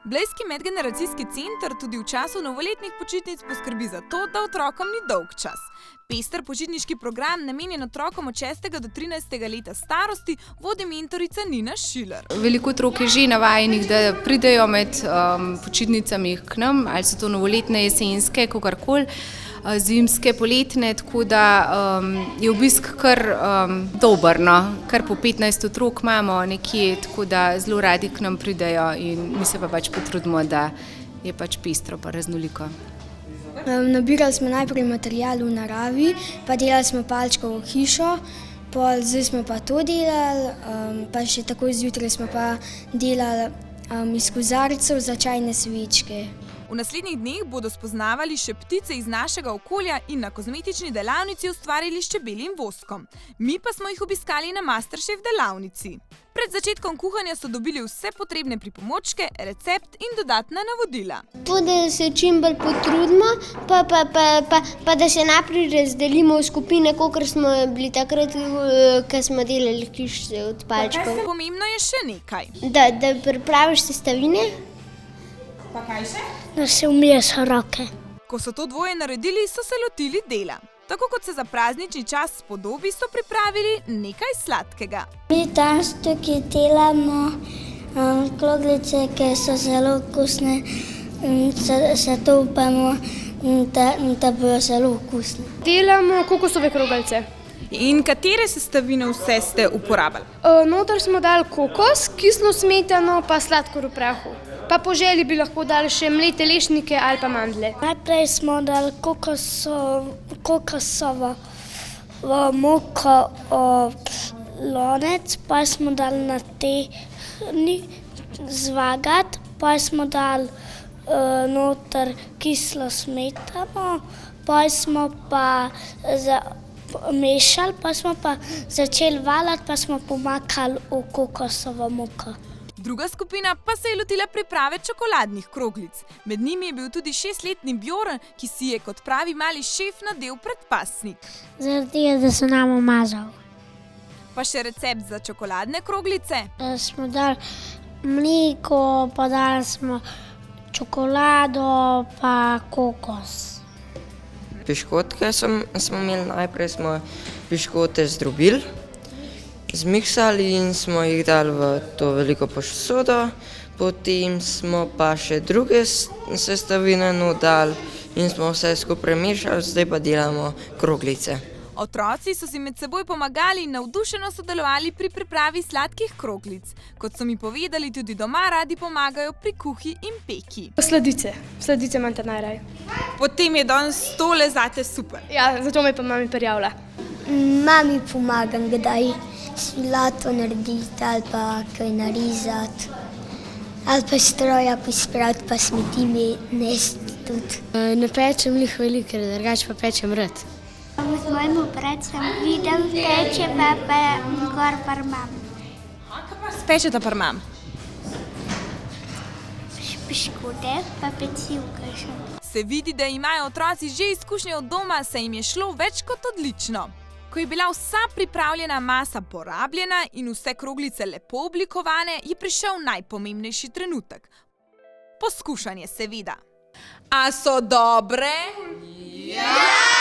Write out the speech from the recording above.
Blejski medgeneracijski center tudi v času novoletnih počitnic poskrbi za to, da otrokom ni dolg čas. Pester počitniški program, namenjen otrokom od 6. do 13. leta starosti, vodi mentorica Nina Šiler. Veliko otrok je že navajenih, da pridejo med počitnicami k nam, ali so to novoletne, jesenske, kakorkoli, zimske, poletne, tako da je obisk kar dober, no. Kar po 15 otrok imamo nekje, tako da zelo radi k nam pridejo in mi se pa pač potrudimo, da je pač pestro pa raznoliko. Nabirali smo najprej material v naravi, pa delali smo palčkovo hišo, zdaj smo pa to delali, pa še takoj zjutraj smo pa delali iz kozarcev za čajne svečke. V naslednjih dneh bodo spoznavali še ptice iz našega okolja in na kozmetični delavnici ustvarili s čebeljim voskom. Mi pa smo jih obiskali na Masterchef delavnici. Pred začetkom kuhanja so dobili vse potrebne pripomočke, recept in dodatna navodila. To, da se čim bolj potrudimo, pa da se najprej razdelimo v skupine, kakor smo bili takrat, ko smo delali hišice od palčkov. Pomembno je še nekaj. Da pripraviš sestavine. Pa kaj še? Da se umiješ roke. Ko so to dvoje naredili, so se lotili dela. Tako kot se za praznični čas spodobi, so pripravili nekaj sladkega. Mi danes tukaj delamo kroglice, ki so zelo okusne, se to upamo, da bojo zelo okusne. Delamo kokosove kroglice. In katere sestavine vse ste uporabili? Noter smo dali kokos, kislo smetano pa sladkor v prahu. Pa po želji bi lahko dali še mlete lešnike ali pa mandlje. Najprej smo dali kokosovo moko lonec, pa smo dali na tehni zvagati, pa smo dali noter kislo smetano, pa smo pa mešali, pa smo pa začeli valati, pa smo pomakali v kokosovo moko. Druga skupina pa se je lotila priprave čokoladnih kroglic. Med njimi je bil tudi 6-letni Bjorn, ki si je kot pravi mali šef nadel predpasnik. Zaradi, da se nam umazal. Pa še recept za čokoladne kroglice. Smo dali mleko, pa dali smo čokolado, pa kokos. Piškotke smo imeli, najprej smo piškote zdrobili, zmiksali in smo jih dali v to veliko posodo, potem smo pa še druge sestavine dali in smo vse skupaj premešali, zdaj pa delamo kroglice. Otroci so si med seboj pomagali in navdušeno sodelovali pri pripravi sladkih kroglic. Kot so mi povedali, tudi doma radi pomagajo pri kuhi in peki. Sladice imam ta najraj. Potem je danes tole zate super. Ja, zato me pa mami prijavila. Mami pomagam, kdaj svilato narediti ali pa kaj narizati. Ali pa stroja pospraviti, pa smeti nesti tudi. Ne pečem lih veliko, ker drugače pa pečem rad. Z mojim bratcem vidim, peče pa gor par mam. Kaj pa spečeta par mam? Piškote pa pecivke še. Se vidi, da imajo otroci že izkušnje od doma, saj jim je šlo več kot odlično. Ko je bila vsa pripravljena masa porabljena in vse kroglice lepo oblikovane, je prišel najpomembnejši trenutek. Poskušanje, seveda. A so dobre? Ja!